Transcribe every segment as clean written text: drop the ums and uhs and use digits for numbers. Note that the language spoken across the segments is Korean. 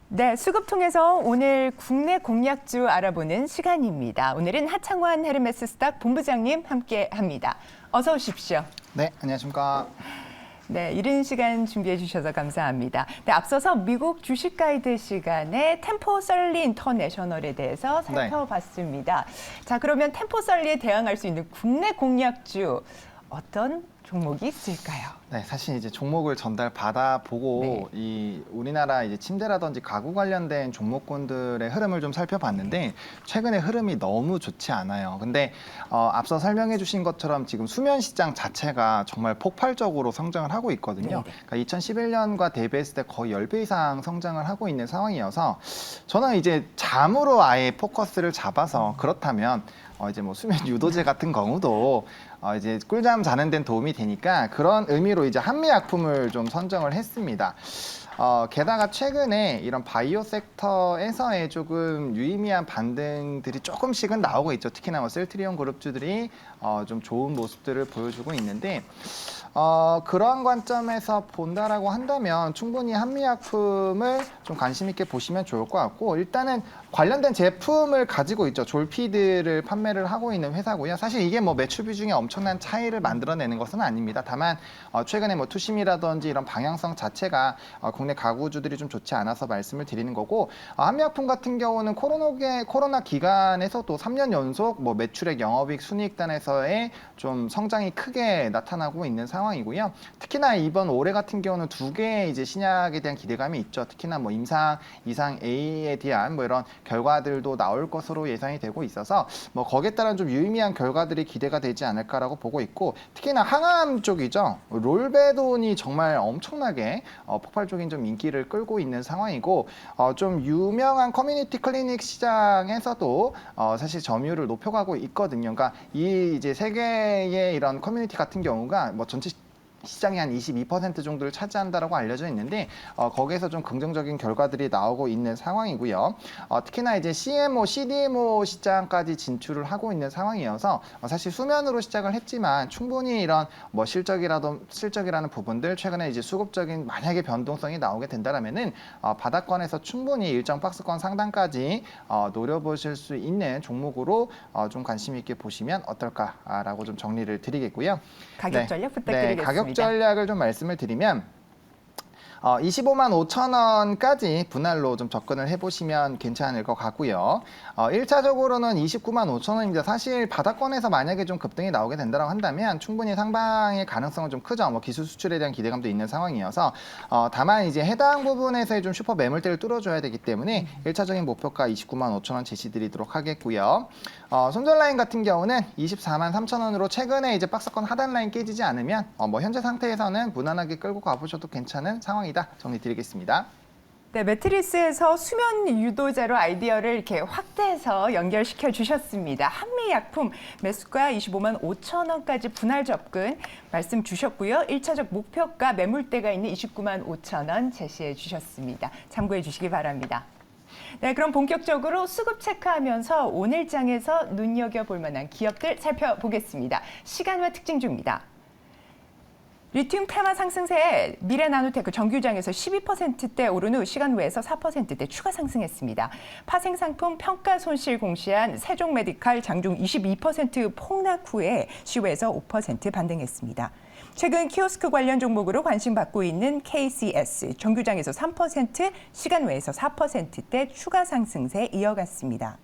네, 수급 통해서 오늘 국내 공약주 알아보는 시간입니다. 오늘은 하창환 헤르메스 스탁 본부장님 함께합니다. 어서 오십시오. 네, 안녕하십니까. 네, 이른 시간 준비해 주셔서 감사합니다. 네, 앞서서 미국 주식 가이드 시간에 템포설리 인터내셔널에 대해서 살펴봤습니다. 자, 그러면 템포설리에 대항할 수 있는 국내 공약주 어떤 종목이 있을까요? 네, 사실 이제 종목을 전달 받아보고 네. 이 우리나라 이제 침대라든지 가구 관련된 종목군들의 흐름을 좀 살펴봤는데 최근에 흐름이 너무 좋지 않아요. 근데 앞서 설명해 주신 것처럼 지금 수면 시장 자체가 정말 폭발적으로 성장을 하고 있거든요. 네네. 그러니까 2011년과 대비했을 때 거의 10배 이상 성장을 하고 있는 상황이어서 저는 이제 잠으로 아예 포커스를 잡아서 그렇다면 이제 뭐 수면 유도제 같은 경우도 이제 꿀잠 자는 데는 도움이 되니까 그런 의미로 이제 한미약품을 좀 선정을 했습니다. 게다가 최근에 이런 바이오 섹터에서의 조금 유의미한 반등들이 조금씩은 나오고 있죠. 특히나 뭐 셀트리온 그룹주들이 좀 좋은 모습들을 보여주고 있는데 그러한 관점에서 본다라고 한다면 충분히 한미약품을 좀 관심 있게 보시면 좋을 것 같고 일단은 관련된 제품을 가지고 있죠. 졸피드를 판매를 하고 있는 회사고요. 사실 이게 뭐 매출 비중에 엄청난 차이를 만들어내는 것은 아닙니다. 다만 최근에 뭐 투심이라든지 이런 방향성 자체가 국내 가구주들이 좀 좋지 않아서 말씀을 드리는 거고 한미약품 같은 경우는 코로나 기간에서도 3년 연속 뭐 매출액, 영업이익, 순이익단에서의 좀 성장이 크게 나타나고 있는 상황이고요. 특히나 이번 올해 같은 경우는 두 개의 이제 신약에 대한 기대감이 있죠. 특히나 뭐 임상 이상 A에 대한 뭐 이런 결과들도 나올 것으로 예상이 되고 있어서 뭐 거기에 따른 좀 유의미한 결과들이 기대가 되지 않을까라고 보고 있고 특히나 항암 쪽이죠. 롤베돈이 정말 엄청나게 폭발적인 좀 인기를 끌고 있는 상황이고 좀 유명한 커뮤니티 클리닉 시장에서도 사실 점유율을 높여가고 있거든요. 그러니까 이 이제 세계의 이런 커뮤니티 같은 경우가 뭐 전체 시장이 한 22% 정도를 차지한다라고 알려져 있는데 거기에서 좀 긍정적인 결과들이 나오고 있는 상황이고요. 특히나 이제 CMO, CDMO 시장까지 진출을 하고 있는 상황이어서 사실 수면으로 시작을 했지만 충분히 이런 뭐 실적이라는 부분들 최근에 이제 수급적인 만약에 변동성이 나오게 된다라면은 바닥권에서 충분히 일정 박스권 상단까지 노려보실 수 있는 종목으로 좀 관심 있게 보시면 어떨까라고 좀 정리를 드리겠고요. 가격 전략 부탁드리겠습니다. 네, 가격 전략을 좀 말씀을 드리면 25만 5천 원까지 분할로 좀 접근을 해보시면 괜찮을 것 같고요. 1차적으로는 29만 5천 원입니다. 사실 바닥권에서 만약에 좀 급등이 나오게 된다고 한다면 충분히 상방의 가능성은 좀 크죠. 뭐 기술 수출에 대한 기대감도 있는 상황이어서 다만 이제 해당 부분에서의 좀 슈퍼 매물대를 뚫어줘야 되기 때문에 1차적인 목표가 29만 5천 원 제시드리도록 하겠고요. 손절 라인 같은 경우는 24만 3천 원으로 최근에 이제 박스권 하단 라인 깨지지 않으면 뭐 현재 상태에서는 무난하게 끌고 가보셔도 괜찮은 상황이다. 정리 드리겠습니다. 네, 매트리스에서 수면 유도제로 아이디어를 이렇게 확대해서 연결시켜 주셨습니다. 한미약품 매수가 25만 5천 원까지 분할 접근 말씀 주셨고요. 1차적 목표가 매물대가 있는 29만 5천 원 제시해 주셨습니다. 참고해 주시기 바랍니다. 네, 그럼 본격적으로 수급 체크하면서 오늘 장에서 눈여겨볼 만한 기업들 살펴보겠습니다. 시간과 특징주입니다. 리튬 테마 상승세에 미래나노테크 정규장에서 12%대 오른 후 시간 외에서 4%대 추가 상승했습니다. 파생상품 평가 손실 공시한 세종메디칼 장중 22% 폭락 후에 시외에서 5% 반등했습니다. 최근 키오스크 관련 종목으로 관심받고 있는 KCS 정규장에서 3%, 시간 외에서 4%대 추가 상승세 이어갔습니다.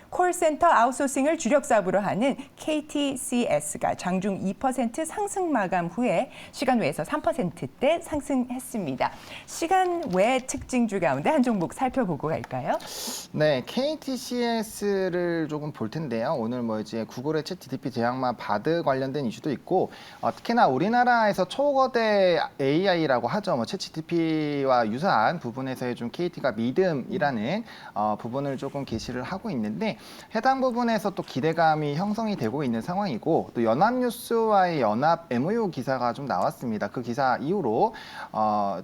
콜센터 아웃소싱을 주력 사업으로 하는 KTCS가 장중 2% 상승 마감 후에 시간 외에서 3%대 상승했습니다. 시간 외 특징주 가운데 한 종목 살펴보고 갈까요? 네, KTCS를 조금 볼 텐데요. 오늘 뭐 이제 구글의 챗GPT 제약마 바드 관련된 이슈도 있고 특히나 우리나라에서 초거대 AI라고 하죠. 뭐 챗GPT와 유사한 부분에서의 좀 KT가 믿음이라는 부분을 조금 게시를 하고 있는데 해당 부분에서 또 기대감이 형성이 되고 있는 상황이고 또 연합뉴스와의 연합 MOU 기사가 좀 나왔습니다. 그 기사 이후로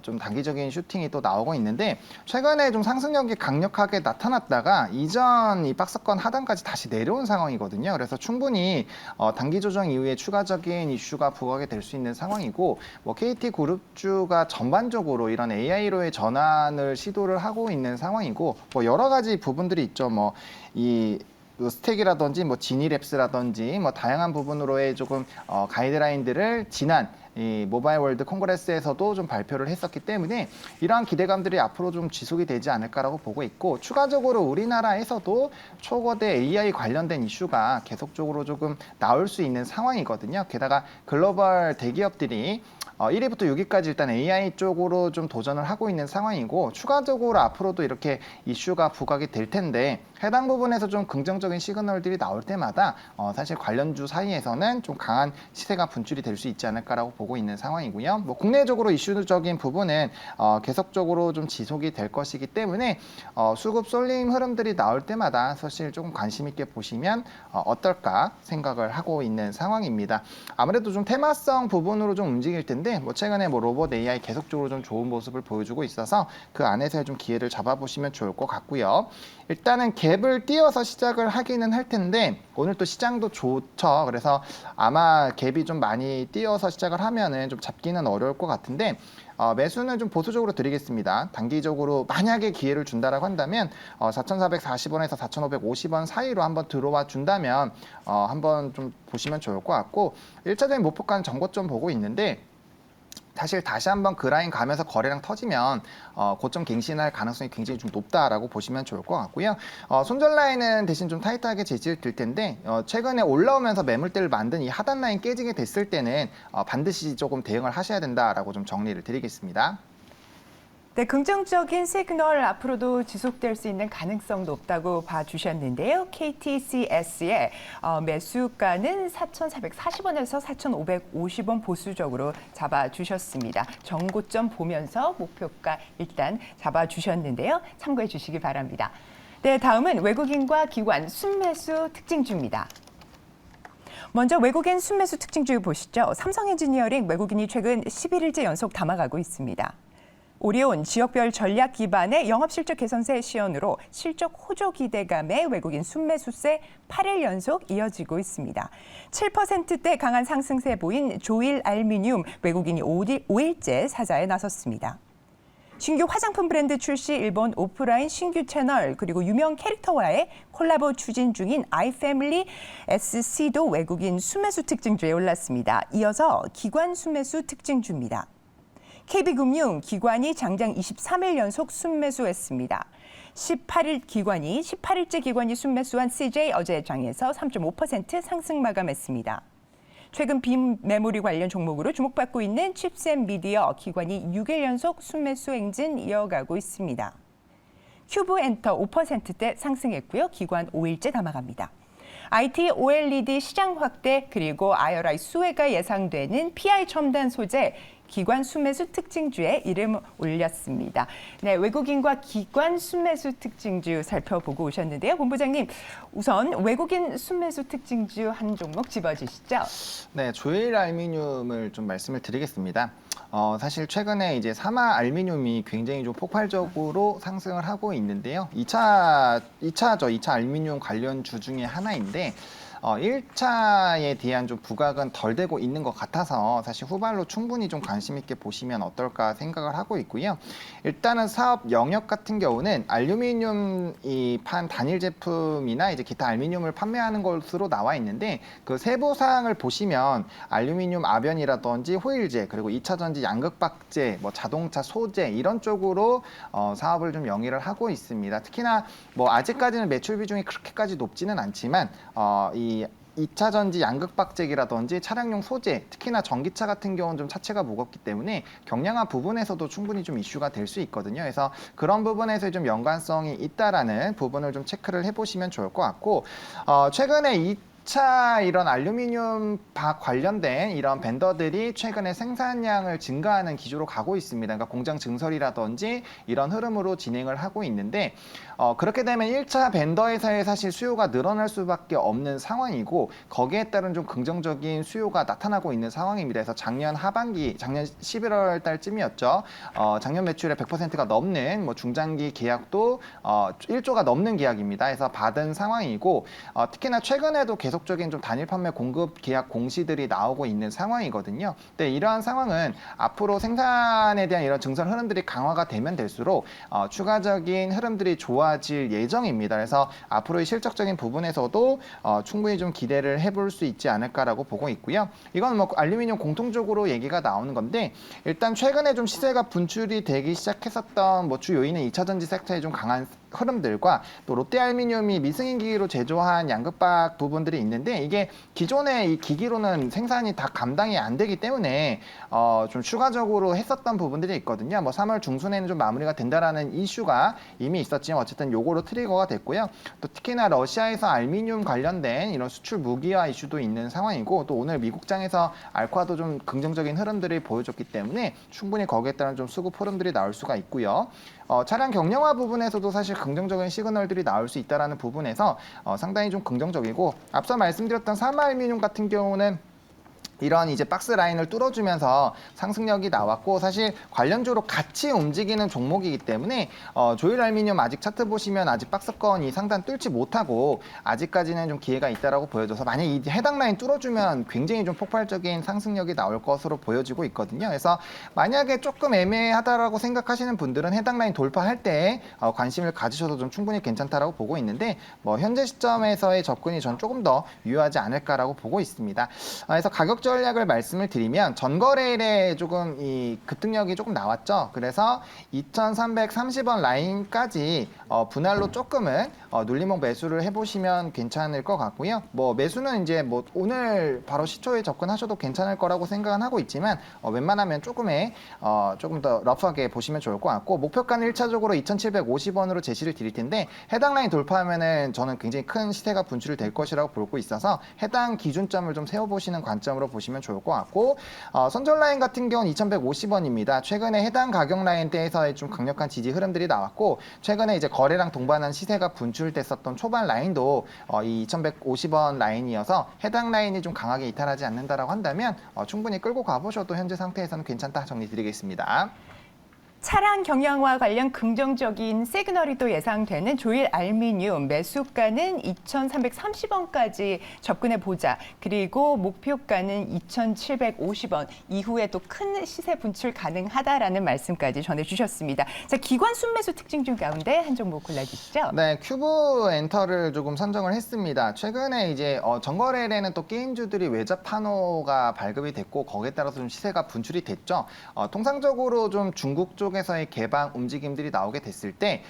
좀 단기적인 슈팅이 또 나오고 있는데 최근에 좀 상승력이 강력하게 나타났다가 이전 이 박스권 하단까지 다시 내려온 상황이거든요. 그래서 충분히 단기 조정 이후에 추가적인 이슈가 부각이 될 수 있는 상황이고 뭐 KT 그룹주가 전반적으로 이런 AI로의 전환을 시도를 하고 있는 상황이고 뭐 여러 가지 부분들이 있죠. 뭐이 스택이라든지 뭐 지니랩스라든지 뭐 다양한 부분으로의 조금 가이드라인들을 지난 이 모바일 월드 콩그레스에서도 좀 발표를 했었기 때문에 이러한 기대감들이 앞으로 좀 지속이 되지 않을까라고 보고 있고 추가적으로 우리나라에서도 초거대 AI 관련된 이슈가 계속적으로 조금 나올 수 있는 상황이거든요. 게다가 글로벌 대기업들이 1위부터 6위까지 일단 AI 쪽으로 좀 도전을 하고 있는 상황이고 추가적으로 앞으로도 이렇게 이슈가 부각이 될 텐데 해당 부분에서 좀 긍정적인 시그널들이 나올 때마다 사실 관련주 사이에서는 좀 강한 시세가 분출이 될 수 있지 않을까라고 보고 있는 상황이고요. 뭐 국내적으로 이슈적인 부분은 계속적으로 좀 지속이 될 것이기 때문에 수급 쏠림 흐름들이 나올 때마다 사실 조금 관심 있게 보시면 어떨까 생각을 하고 있는 상황입니다. 아무래도 좀 테마성 부분으로 좀 움직일 텐데 뭐 최근에 뭐 로봇 AI 계속적으로 좀 좋은 모습을 보여주고 있어서 그 안에서의 좀 기회를 잡아보시면 좋을 것 같고요. 일단은 갭을 띄워서 시작을 하기는 할 텐데 오늘 또 시장도 좋죠. 그래서 아마 갭이 좀 많이 띄워서 시작을 하면은 좀 잡기는 어려울 것 같은데 매수는 좀 보수적으로 드리겠습니다. 단기적으로 만약에 기회를 준다라고 한다면 4,440원에서 4,550원 사이로 한번 들어와 준다면 한번 좀 보시면 좋을 것 같고 1차적인 목표가는 전고점 보고 있는데 사실 다시 한번 그 라인 가면서 거래량 터지면 고점 갱신할 가능성이 굉장히 좀 높다라고 보시면 좋을 것 같고요. 손절 라인은 대신 좀 타이트하게 제시될 텐데 최근에 올라오면서 매물대를 만든 이 하단 라인 깨지게 됐을 때는 반드시 조금 대응을 하셔야 된다라고 좀 정리를 드리겠습니다. 네, 긍정적인 시그널 앞으로도 지속될 수 있는 가능성 높다고 봐주셨는데요. KTCS의 매수가는 4,440원에서 4,550원 보수적으로 잡아주셨습니다. 정고점 보면서 목표가 일단 잡아주셨는데요. 참고해 주시기 바랍니다. 네, 다음은 외국인과 기관 순매수 특징주입니다. 먼저 외국인 순매수 특징주 보시죠. 삼성엔지니어링 외국인이 최근 11일째 연속 담아가고 있습니다. 오리온 지역별 전략 기반의 영업실적 개선세 시연으로 실적 호조 기대감에 외국인 순매수세 8일 연속 이어지고 있습니다. 7%대 강한 상승세 보인 조일 알미늄 외국인이 5일째 사자에 나섰습니다. 신규 화장품 브랜드 출시 일본 오프라인 신규 채널 그리고 유명 캐릭터와의 콜라보 추진 중인 아이패밀리 SC도 외국인 순매수 특징주에 올랐습니다. 이어서 기관 순매수 특징주입니다. KB금융 기관이 장장 23일 연속 순매수했습니다. 18일째 기관이 순매수한 CJ 어제 장에서 3.5% 상승 마감했습니다. 최근 빔메모리 관련 종목으로 주목받고 있는 칩셋미디어 기관이 6일 연속 순매수 행진 이어가고 있습니다. 큐브엔터 5%대 상승했고요. 기관 5일째 담아갑니다. IT, OLED 시장 확대 그리고 IRI 수혜가 예상되는 PI 첨단 소재 기관 순매수 특징주에 이름 올렸습니다. 네, 외국인과 기관 순매수 특징주 살펴보고 오셨는데요. 본부장님, 우선 외국인 순매수 특징주 한 종목 집어주시죠. 네, 조일 알미늄을 좀 말씀을 드리겠습니다. 사실 최근에 이제 사마 알미늄이 굉장히 좀 폭발적으로 상승을 하고 있는데요. 2차 알미늄 관련주 중에 하나인데 1차에 대한 좀 부각은 덜 되고 있는 것 같아서 사실 후발로 충분히 좀 관심 있게 보시면 어떨까 생각을 하고 있고요. 일단은 사업 영역 같은 경우는 알루미늄 이 판 단일 제품이나 이제 기타 알루미늄을 판매하는 것으로 나와 있는데 그 세부 사항을 보시면 알루미늄 아변이라든지 호일제 그리고 2차 전지 양극박제, 뭐 자동차 소재 이런 쪽으로 사업을 좀 영위를 하고 있습니다. 특히나 뭐 아직까지는 매출 비중이 그렇게까지 높지는 않지만 이 2차 전지 양극박제기라든지 차량용 소재, 특히나 전기차 같은 경우는 좀 차체가 무겁기 때문에 경량화 부분에서도 충분히 좀 이슈가 될 수 있거든요. 그래서 그런 부분에서 좀 연관성이 있다라는 부분을 좀 체크를 해보시면 좋을 것 같고 최근에 2차 이런 알루미늄 관련된 이런 벤더들이 최근에 생산량을 증가하는 기조로 가고 있습니다. 그러니까 공장 증설이라든지 이런 흐름으로 진행을 하고 있는데 그렇게 되면 1차 벤더에서의 사실 수요가 늘어날 수밖에 없는 상황이고 거기에 따른 좀 긍정적인 수요가 나타나고 있는 상황입니다. 그래서 작년 하반기, 작년 11월 달쯤이었죠. 작년 매출의 100%가 넘는 뭐 중장기 계약도 1조가 넘는 계약입니다. 해서 받은 상황이고 특히나 최근에도 계속적인 좀 단일 판매 공급 계약 공시들이 나오고 있는 상황이거든요. 근데 이러한 상황은 앞으로 생산에 대한 이런 증설 흐름들이 강화가 되면 될수록 추가적인 흐름들이 좋아질 예정입니다. 그래서 앞으로의 실적적인 부분에서도 충분히 좀 기대를 해볼 수 있지 않을까라고 보고 있고요. 이건 뭐 알루미늄 공통적으로 얘기가 나오는 건데 일단 최근에 좀 시세가 분출이 되기 시작했었던 뭐 주 요인은 2차 전지 섹터의 좀 강한 흐름들과 또 롯데알루미늄이 미승인 기기로 제조한 양극박 부분들이 있는데 이게 기존의 이 기기로는 생산이 다 감당이 안 되기 때문에 좀 추가적으로 했었던 부분들이 있거든요. 뭐 3월 중순에는 좀 마무리가 된다라는 이슈가 이미 있었지만 어쨌든 요거로 트리거가 됐고요. 또 특히나 러시아에서 알루미늄 관련된 이런 수출 무기화 이슈도 있는 상황이고 또 오늘 미국장에서 알코아도 좀 긍정적인 흐름들을 보여줬기 때문에 충분히 거기에 따른 좀 수급 흐름들이 나올 수가 있고요. 차량 경량화 부분에서도 사실 긍정적인 시그널들이 나올 수 있다는 부분에서 상당히 좀 긍정적이고 앞서 말씀드렸던 사마알루미늄 같은 경우는 이런 이제 박스 라인을 뚫어주면서 상승력이 나왔고 사실 관련주로 같이 움직이는 종목이기 때문에 조일 알루미늄 아직 차트 보시면 아직 박스권 이 상단 뚫지 못하고 아직까지는 좀 기회가 있다라고 보여져서 만약 이 해당 라인 뚫어주면 굉장히 좀 폭발적인 상승력이 나올 것으로 보여지고 있거든요. 그래서 만약에 조금 애매하다라고 생각하시는 분들은 해당 라인 돌파할 때 관심을 가지셔도 좀 충분히 괜찮다라고 보고 있는데 뭐 현재 시점에서의 접근이 전 조금 더 유효하지 않을까라고 보고 있습니다. 그래서 가격 전략을 말씀을 드리면 전거래일에 조금 이 급등력이 조금 나왔죠. 그래서 2,330원 라인까지 분할로 조금은 눌림목 매수를 해보시면 괜찮을 것 같고요. 뭐 매수는 이제 뭐 오늘 바로 시초에 접근하셔도 괜찮을 거라고 생각은 하고 있지만 웬만하면 조금 더 러프하게 보시면 좋을 것 같고 목표가는 1차적으로 2,750원으로 제시를 드릴 텐데 해당 라인 돌파하면은 저는 굉장히 큰 시세가 분출이 될 것이라고 보고 있어서 해당 기준점을 좀 세워보시는 관점으로 보시면 좋을 것 같고 선절 라인 같은 경우는 2,150원입니다. 최근에 해당 가격 라인대에서의 좀 강력한 지지 흐름들이 나왔고 최근에 이제 거래량 동반한 시세가 분출됐었던 초반 라인도 이 2,150원 라인이어서 해당 라인이 좀 강하게 이탈하지 않는다라고 한다면 충분히 끌고 가보셔도 현재 상태에서는 괜찮다 정리드리겠습니다. 차량 경량화 관련 긍정적인 시그널이 또 예상되는 조일 알루미늄 매수가는 2,330원까지 접근해 보자. 그리고 목표가는 2,750원. 이후에 또 큰 시세 분출 가능하다라는 말씀까지 전해주셨습니다. 자, 기관 순매수 특징 중 가운데 한 종목 골라주시죠. 네, 큐브 엔터를 조금 선정을 했습니다. 최근에 이제 전거래일에는 또 게임주들이 외자 판호가 발급이 됐고 거기에 따라서 좀 시세가 분출이 됐죠. 통상적으로 좀 중국 쪽에서의 개방 움직임들이 나오게 됐을 때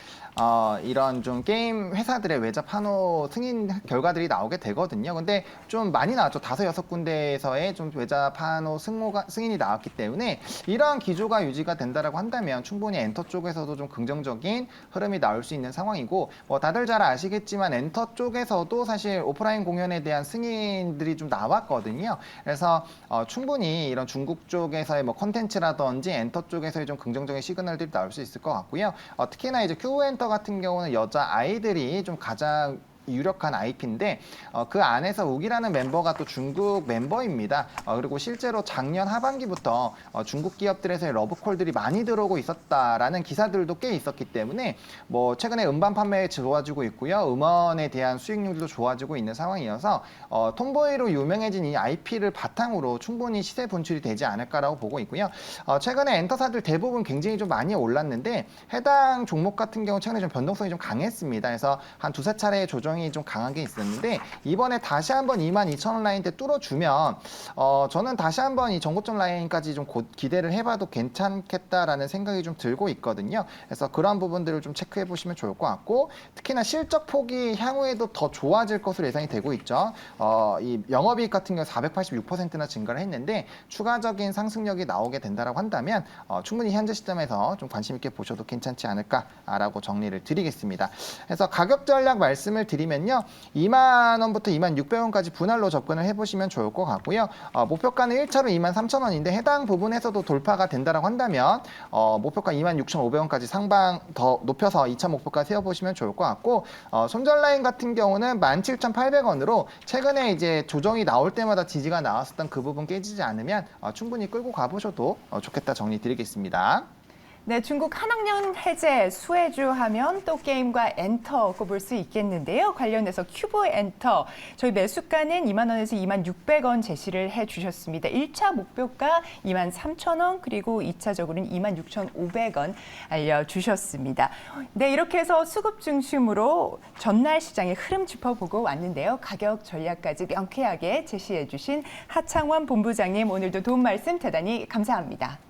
이런 좀 게임 회사들의 외자 판호 승인 결과들이 나오게 되거든요. 근데 좀 많이 나왔죠. 5, 6군데에서의 좀 외자 판호 승인이 나왔기 때문에 이러한 기조가 유지가 된다라고 한다면 충분히 엔터 쪽에서도 좀 긍정적인 흐름이 나올 수 있는 상황이고 다들 잘 아시겠지만 엔터 쪽에서도 사실 오프라인 공연에 대한 승인들이 좀 나왔거든요. 그래서 충분히 이런 중국 쪽에서의 뭐 컨텐츠라든지 엔터 쪽에서의 좀 긍정적인 시그널들이 나올 수 있을 것 같고요. 특히나 이제 큐엔터 같은 경우는 여자 아이들이 좀 가장 유력한 IP인데 그 안에서 우기라는 멤버가 또 중국 멤버입니다. 그리고 실제로 작년 하반기부터 중국 기업들에서의 러브콜들이 많이 들어오고 있었다라는 기사들도 꽤 있었기 때문에 뭐 최근에 음반 판매 좋아지고 있고요. 음원에 대한 수익률도 좋아지고 있는 상황이어서 톰보이로 유명해진 이 IP를 바탕으로 충분히 시세 분출이 되지 않을까라고 보고 있고요. 최근에 엔터사들 대부분 굉장히 좀 많이 올랐는데 해당 종목 같은 경우 최근에 좀 변동성이 좀 강했습니다. 그래서 한 두세 차례 조정이 좀 강하게 있었는데 이번에 다시 한번 22,000원 라인대 뚫어주면 저는 다시 한번 이 전고점 라인까지 좀 기대를 해봐도 괜찮겠다라는 생각이 좀 들고 있거든요. 그래서 그런 부분들을 좀 체크해 보시면 좋을 것 같고 특히나 실적 폭이 향후에도 더 좋아질 것으로 예상이 되고 있죠. 이 영업이익 같은 경우 486%나 증가를 했는데 추가적인 상승력이 나오게 된다라고 한다면 충분히 현재 시점에서 좀 관심 있게 보셔도 괜찮지 않을까라고 정리를 드리겠습니다. 그래서 가격 전략 말씀을 드리면 드리면요. 2만 원부터 2만 600원까지 분할로 접근을 해보시면 좋을 것 같고요. 목표가는 1차로 2만 3천 원인데 해당 부분에서도 돌파가 된다라고 한다면 목표가 2만 6,500원까지 상방 더 높여서 2차 목표가 세워보시면 좋을 것 같고 손절 라인 같은 경우는 17,800원으로 최근에 이제 조정이 나올 때마다 지지가 나왔었던 그 부분 깨지지 않으면 충분히 끌고 가보셔도 좋겠다 정리 드리겠습니다. 네, 중국 한학년 해제 수혜주 하면 또 게임과 엔터 꼽을 수 있겠는데요. 관련해서 큐브 엔터, 저희 매수가는 2만 원에서 2만 600원 제시를 해주셨습니다. 1차 목표가 2만 3천 원, 그리고 2차적으로는 2만 6,500원 알려주셨습니다. 네, 이렇게 해서 수급 중심으로 전날 시장의 흐름 짚어보고 왔는데요. 가격 전략까지 명쾌하게 제시해 주신 하창원 본부장님, 오늘도 도움 말씀 대단히 감사합니다.